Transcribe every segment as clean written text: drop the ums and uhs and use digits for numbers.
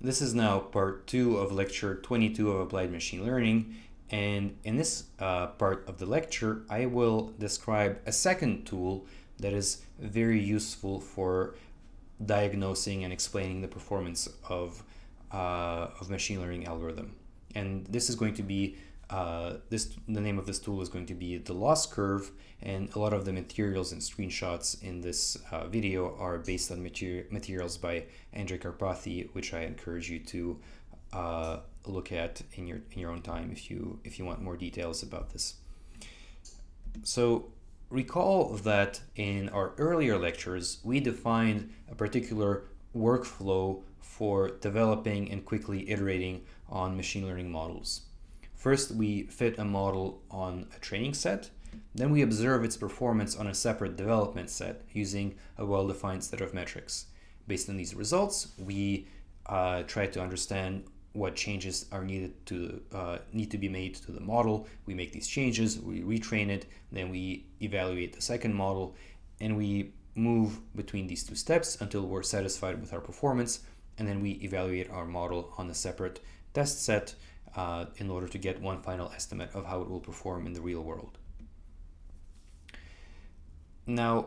This is now part 2 of lecture 22 of Applied Machine Learning, and in this part of the lecture I will describe a second tool that is very useful for diagnosing and explaining the performance of machine learning algorithm. And this is going to be the name of this tool is going to be the loss curve, and a lot of the materials and screenshots in this video are based on materials by Andrej Karpathy, which I encourage you to look at in your own time if you want more details about this. So recall that in our earlier lectures we defined a particular workflow for developing and quickly iterating on machine learning models. First, we fit a model on a training set, then we observe its performance on a separate development set using a well-defined set of metrics. Based on these results, we try to understand what changes are need to be made to the model. We make these changes, we retrain it, then we evaluate the second model, and we move between these two steps until we're satisfied with our performance, and then we evaluate our model on a separate test set in order to get one final estimate of how it will perform in the real world. Now,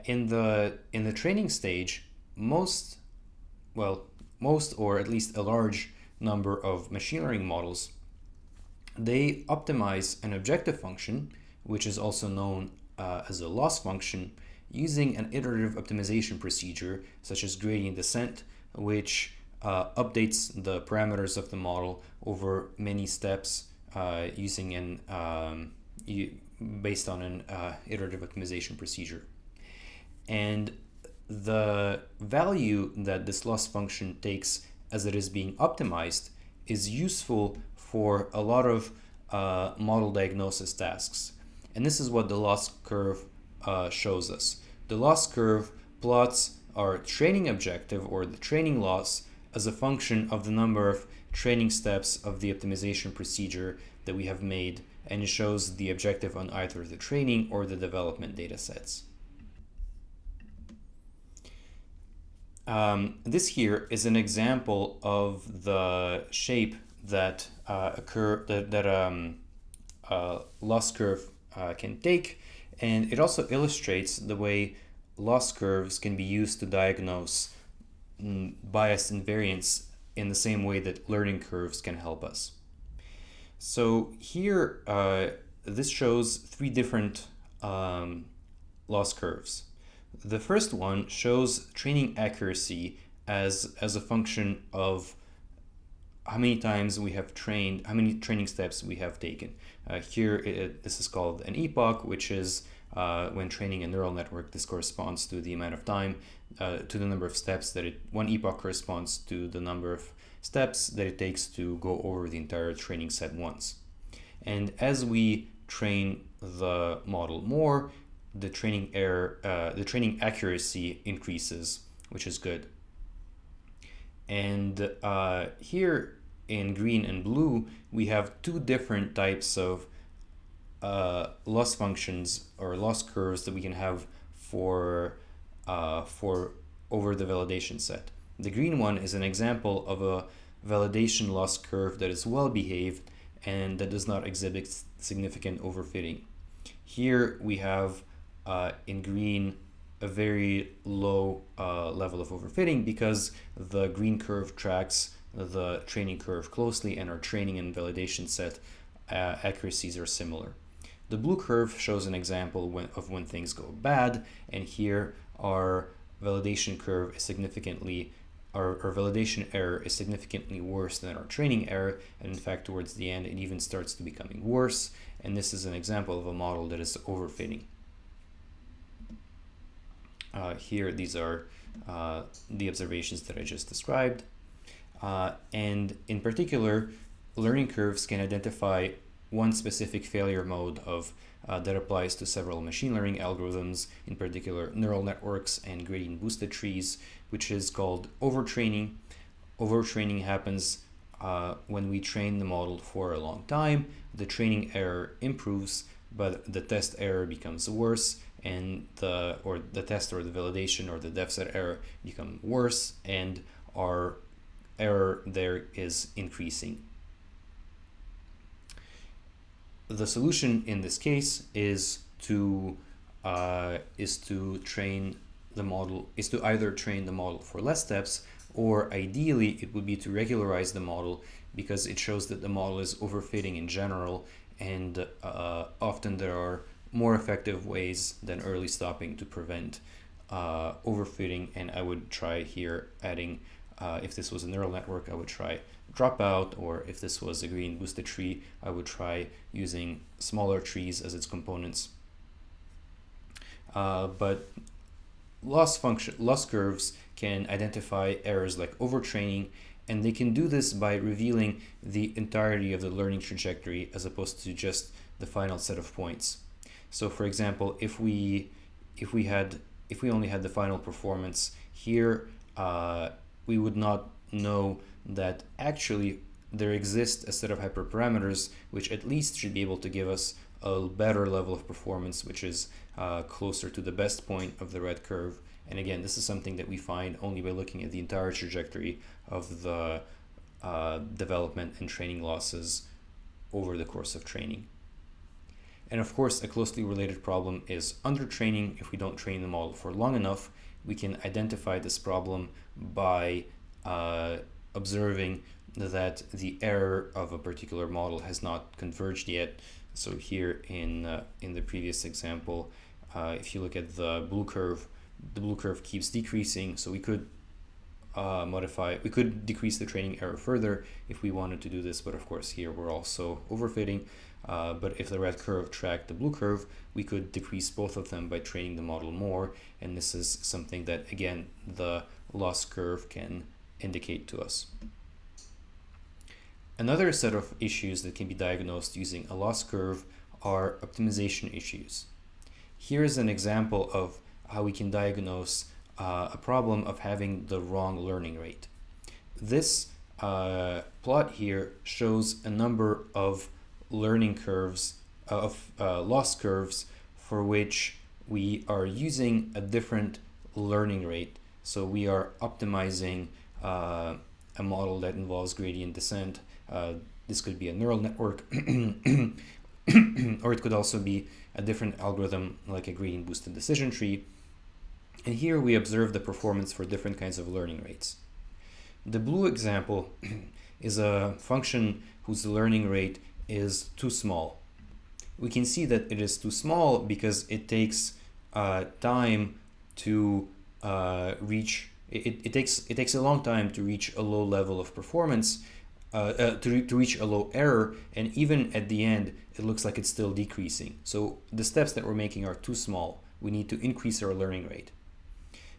in the training stage, most or at least a large number of machine learning models, they optimize an objective function, which is also known as a loss function, using an iterative optimization procedure such as gradient descent, which updates the parameters of the model over many steps using based on an iterative optimization procedure. And the value that this loss function takes as it is being optimized is useful for a lot of model diagnosis tasks. And this is what the loss curve shows us. The loss curve plots our training objective, or the training loss, as a function of the number of training steps of the optimization procedure that we have made, and it shows the objective on either the training or the development data sets. This here is an example of the shape that loss curve can take, and it also illustrates the way loss curves can be used to diagnose bias and variance in the same way that learning curves can help us. So here, this shows three different loss curves. The first one shows training accuracy as a function of how many times we have trained, how many training steps we have taken. This is called an epoch, which is when training a neural network. This corresponds to the amount of time, to the number of steps that one epoch corresponds to the number of steps that it takes to go over the entire training set once. And as we train the model more, the training accuracy increases, which is good. And here in green and blue, we have two different types of loss functions or loss curves that we can have for over the validation set. The green one is an example of a validation loss curve that is well behaved and that does not exhibit significant overfitting. Here we have in green a very low level of overfitting because the green curve tracks the training curve closely and our training and validation set accuracies are similar. The blue curve shows an example of when things go bad, and here our validation curve is significantly, our validation error is significantly worse than our training error, and in fact towards the end it even starts to becoming worse, and this is an example of a model that is overfitting. Here these are the observations that I just described, and in particular learning curves can identify one specific failure mode of that applies to several machine learning algorithms, in particular neural networks and gradient boosted trees, which is called overtraining. Overtraining happens when we train the model for a long time. The training error improves, but the test error becomes worse, and the test or the validation or the def set error become worse, and our error there is increasing. The solution in this case is to train the model, is to either train the model for less steps, or ideally it would be to regularize the model, because it shows that the model is overfitting in general, and often there are more effective ways than early stopping to prevent overfitting. And I would try here adding, if this was a neural network, I would try dropout, or if this was a green boosted tree, I would try using smaller trees as its components. But loss curves can identify errors like overtraining, and they can do this by revealing the entirety of the learning trajectory as opposed to just the final set of points. So for example, if we only had the final performance here, we would not know that actually there exists a set of hyperparameters which at least should be able to give us a better level of performance, which is closer to the best point of the red curve. And again, this is something that we find only by looking at the entire trajectory of the development and training losses over the course of training. And of course, a closely related problem is undertraining. If we don't train the model for long enough, we can identify this problem by observing that the error of a particular model has not converged yet. So here in the previous example, if you look at the blue curve keeps decreasing. So we could decrease the training error further if we wanted to do this, but of course here we're also overfitting. But if the red curve tracked the blue curve, we could decrease both of them by training the model more, and this is something that, again, the loss curve can indicate to us. Another set of issues that can be diagnosed using a loss curve are optimization issues. Here's an example of how we can diagnose a problem of having the wrong learning rate. This plot here shows a number of learning curves, loss curves, for which we are using a different learning rate. So we are optimizing a model that involves gradient descent. This could be a neural network, or it could also be a different algorithm like a gradient boosted decision tree. And here we observe the performance for different kinds of learning rates. The blue example is a function whose learning rate is too small. We can see that it is too small because it takes time to reach. It takes a long time to reach a low level of performance, to reach a low error, and even at the end, it looks like it's still decreasing. So the steps that we're making are too small. We need to increase our learning rate.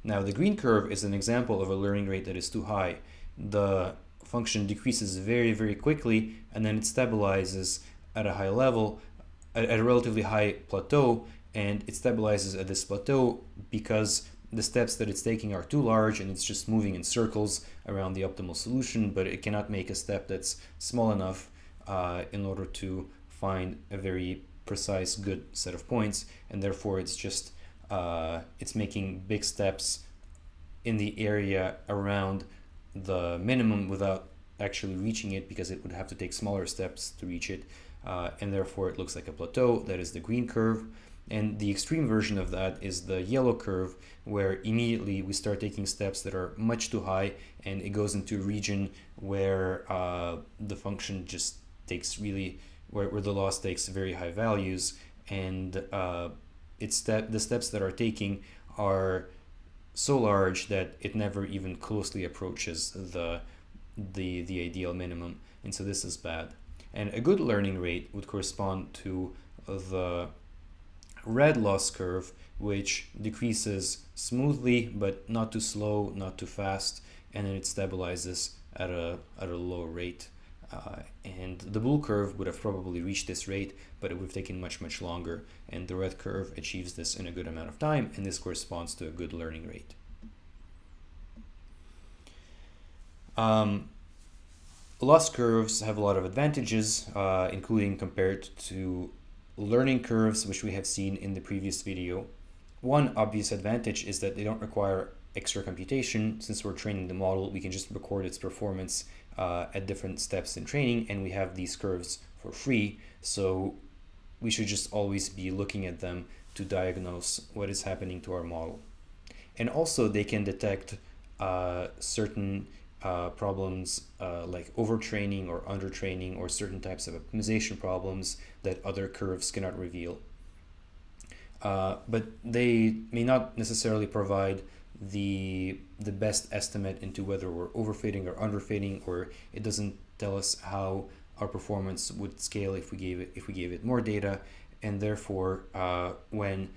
Now the green curve is an example of a learning rate that is too high. The function decreases very, very quickly, and then it stabilizes at a high level, at a relatively high plateau, and it stabilizes at this plateau because the steps that it's taking are too large, and it's just moving in circles around the optimal solution, but it cannot make a step that's small enough in order to find a very precise, good set of points, and therefore it's just it's making big steps in the area around the minimum without actually reaching it, because it would have to take smaller steps to reach it, and therefore it looks like a plateau. That is the green curve. And the extreme version of that is the yellow curve, where immediately we start taking steps that are much too high, and it goes into a region where the function just takes where the loss takes very high values, and the steps that are taking are so large that it never even closely approaches the ideal minimum, and so this is bad. And a good learning rate would correspond to the red loss curve, which decreases smoothly but not too slow, not too fast, and then it stabilizes at a low rate. And the blue curve would have probably reached this rate, but it would have taken much, much longer, and the red curve achieves this in a good amount of time, and this corresponds to a good learning rate. Loss curves have a lot of advantages, including compared to learning curves, which we have seen in the previous video. One obvious advantage is that they don't require extra computation. Since we're training the model, we can just record its performance at different steps in training, and we have these curves for free. So we should just always be looking at them to diagnose what is happening to our model. And also they can detect certain problems like overtraining or undertraining, or certain types of optimization problems that other curves cannot reveal. But they may not necessarily provide the best estimate into whether we're overfitting or underfitting, or it doesn't tell us how our performance would scale if we gave it more data. And therefore, when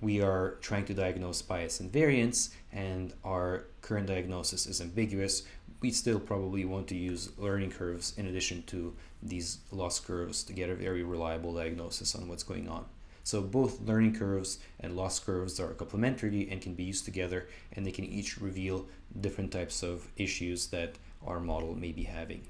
we are trying to diagnose bias and variance and our current diagnosis is ambiguous, we still probably want to use learning curves in addition to these loss curves to get a very reliable diagnosis on what's going on. So both learning curves and loss curves are complementary and can be used together, and they can each reveal different types of issues that our model may be having.